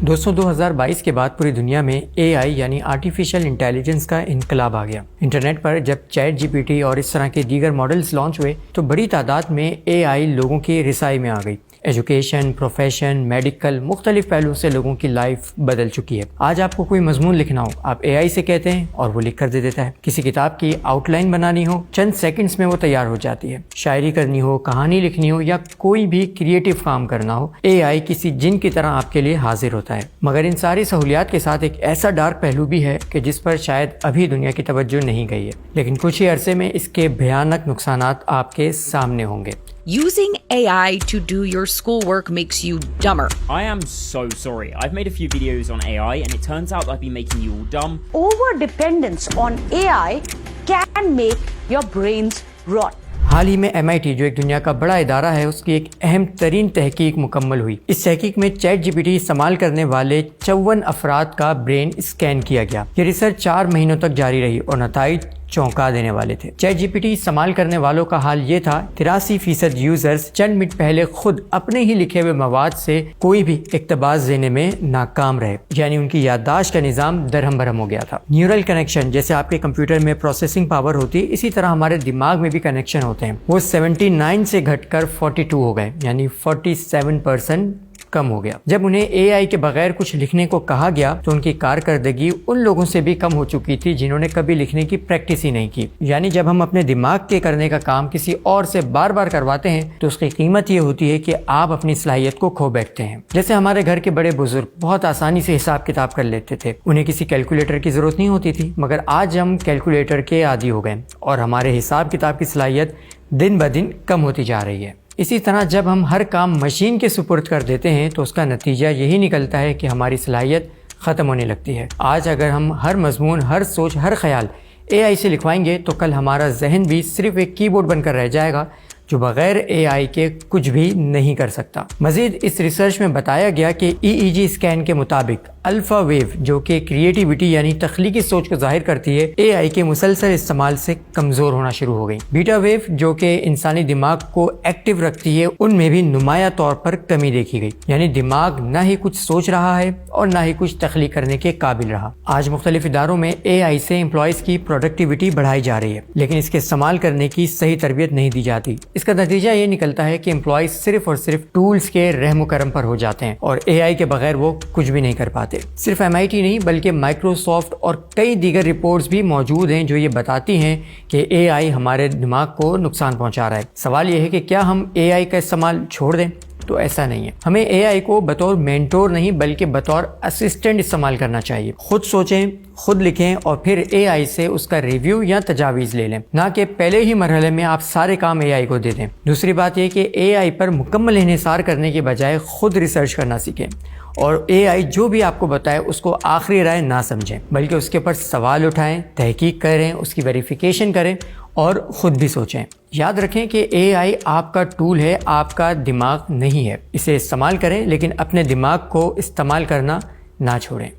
دوستوں 2022 کے بعد پوری دنیا میں اے آئی یعنی آرٹیفیشل انٹیلیجنس کا انقلاب آ گیا۔ انٹرنیٹ پر جب چیٹ جی پی ٹی اور اس طرح کے دیگر ماڈلز لانچ ہوئے تو بڑی تعداد میں اے آئی لوگوں کی رسائی میں آ گئی۔ ایجوکیشن، پروفیشن، میڈیکل مختلف پہلوؤں سے لوگوں کی لائف بدل چکی ہے۔ آج آپ کو کوئی مضمون لکھنا ہو، آپ اے آئی سے کہتے ہیں اور وہ لکھ کر دے دیتا ہے۔ کسی کتاب کی آؤٹ لائن بنانی ہو، چند سیکنڈز میں وہ تیار ہو جاتی ہے۔ شاعری کرنی ہو، کہانی لکھنی ہو یا کوئی بھی کریٹو کام کرنا ہو، اے آئی کسی جن کی طرح آپ کے لیے حاضر ہوتا ہے۔ مگر ان ساری سہولیات کے ساتھ ایک ایسا ڈارک پہلو بھی ہے کہ جس پر شاید ابھی دنیا کی توجہ نہیں گئی ہے، لیکن کچھ ہی عرصے میں اس کے بھیانک نقصانات آپ کے سامنے ہوں گے۔ Using AI to do your schoolwork makes you dumber. I am so sorry. I've made a few videos on AI and it turns out I've been making you all dumb. Over-dependence on AI can make your brains rot. حال ہی میں MIT جو ایک دنیا کا بڑا ادارہ ہے، اس کی ایک اہم ترین تحقیق مکمل ہوئی۔ اس تحقیق میں چیٹ جی پی ٹی استعمال کرنے والے 54 افراد کا برین اسکین کیا گیا۔ یہ ریسرچ 4 مہینوں تک جاری رہی اور نتائج چونکا دینے والے تھے۔ چیٹ جی پی ٹی استعمال کرنے والوں کا حال یہ تھا، 83% یوزرز چند منٹ پہلے خود اپنے ہی لکھے ہوئے مواد سے کوئی بھی اقتباس دینے میں ناکام رہے، یعنی ان کی یادداشت کا نظام درہم برہم ہو گیا تھا۔ نیورل کنیکشن جیسے آپ کے کمپیوٹر میں پروسیسنگ پاور ہوتی ہے، اسی طرح ہمارے دماغ میں بھی کنیکشن ہوتے ہیں، وہ 79 سے گھٹ کر 42 ہو گئے، یعنی 47% کم ہو گیا۔ جب انہیں اے آئی کے بغیر کچھ لکھنے کو کہا گیا تو ان کی کارکردگی ان لوگوں سے بھی کم ہو چکی تھی جنہوں نے کبھی لکھنے کی پریکٹس ہی نہیں کی۔ یعنی جب ہم اپنے دماغ کے کرنے کا کام کسی اور سے بار بار کرواتے ہیں تو اس کی قیمت یہ ہوتی ہے کہ آپ اپنی صلاحیت کو کھو بیٹھتے ہیں۔ جیسے ہمارے گھر کے بڑے بزرگ بہت آسانی سے حساب کتاب کر لیتے تھے، انہیں کسی کیلکولیٹر کی ضرورت نہیں ہوتی تھی، مگر آج ہم کیلکولیٹر کے عادی ہو گئے اور ہمارے حساب کتاب کی صلاحیت دن بدن کم ہوتی جا رہی ہے۔ اسی طرح جب ہم ہر کام مشین کے سپرد کر دیتے ہیں تو اس کا نتیجہ یہی نکلتا ہے کہ ہماری صلاحیت ختم ہونے لگتی ہے۔ آج اگر ہم ہر مضمون، ہر سوچ، ہر خیال اے آئی سے لکھوائیں گے تو کل ہمارا ذہن بھی صرف ایک کی بورڈ بن کر رہ جائے گا جو بغیر اے آئی کے کچھ بھی نہیں کر سکتا۔ مزید اس ریسرچ میں بتایا گیا کہ EEG اسکین کے مطابق الفا ویو جو کہ کریٹیوٹی یعنی تخلیقی سوچ کو ظاہر کرتی ہے، اے آئی کے مسلسل استعمال سے کمزور ہونا شروع ہو گئی۔ بیٹا ویو جو کہ انسانی دماغ کو ایکٹیو رکھتی ہے، ان میں بھی نمایاں طور پر کمی دیکھی گئی، یعنی دماغ نہ ہی کچھ سوچ رہا ہے اور نہ ہی کچھ تخلیق کرنے کے قابل رہا۔ آج مختلف اداروں میں اے آئی سے امپلائیز کی پروڈکٹیوٹی بڑھائی جا رہی ہے، لیکن اس کے استعمال کرنے کی صحیح تربیت نہیں دی جاتی۔ اس کا نتیجہ یہ نکلتا ہے کہ امپلائیز صرف اور صرف ٹولز کے رحم و کرم پر ہو جاتے ہیں اور اے آئی کے بغیر وہ کچھ بھی نہیں کر پاتے۔ صرف MIT نہیں بلکہ مائکروسافٹ اور کئی دیگر رپورٹس بھی موجود ہیں جو یہ بتاتی ہیں کہ اے آئی ہمارے دماغ کو نقصان پہنچا رہا ہے۔ سوال یہ ہے کہ کیا ہم اے آئی کا استعمال چھوڑ دیں؟ تو ایسا نہیں ہے۔ ہمیں اے آئی کو بطور مینٹور نہیں بلکہ بطور اسسٹنٹ استعمال کرنا چاہیے۔ خود سوچیں، خود لکھیں اور پھر اے آئی سے اس کا ریویو یا تجاویز لے لیں، نہ کہ پہلے ہی مرحلے میں آپ سارے کام اے آئی کو دے دیں۔ دوسری بات یہ کہ اے آئی پر مکمل انحصار کرنے کے بجائے خود ریسرچ کرنا سیکھیں اور اے آئی جو بھی آپ کو بتائے اس کو آخری رائے نہ سمجھیں بلکہ اس کے اوپر سوال اٹھائیں، تحقیق کریں، اس کی ویریفیکیشن کریں اور خود بھی سوچیں۔ یاد رکھیں کہ اے آئی آپ کا ٹول ہے، آپ کا دماغ نہیں ہے۔ اسے استعمال کریں لیکن اپنے دماغ کو استعمال کرنا نہ چھوڑیں۔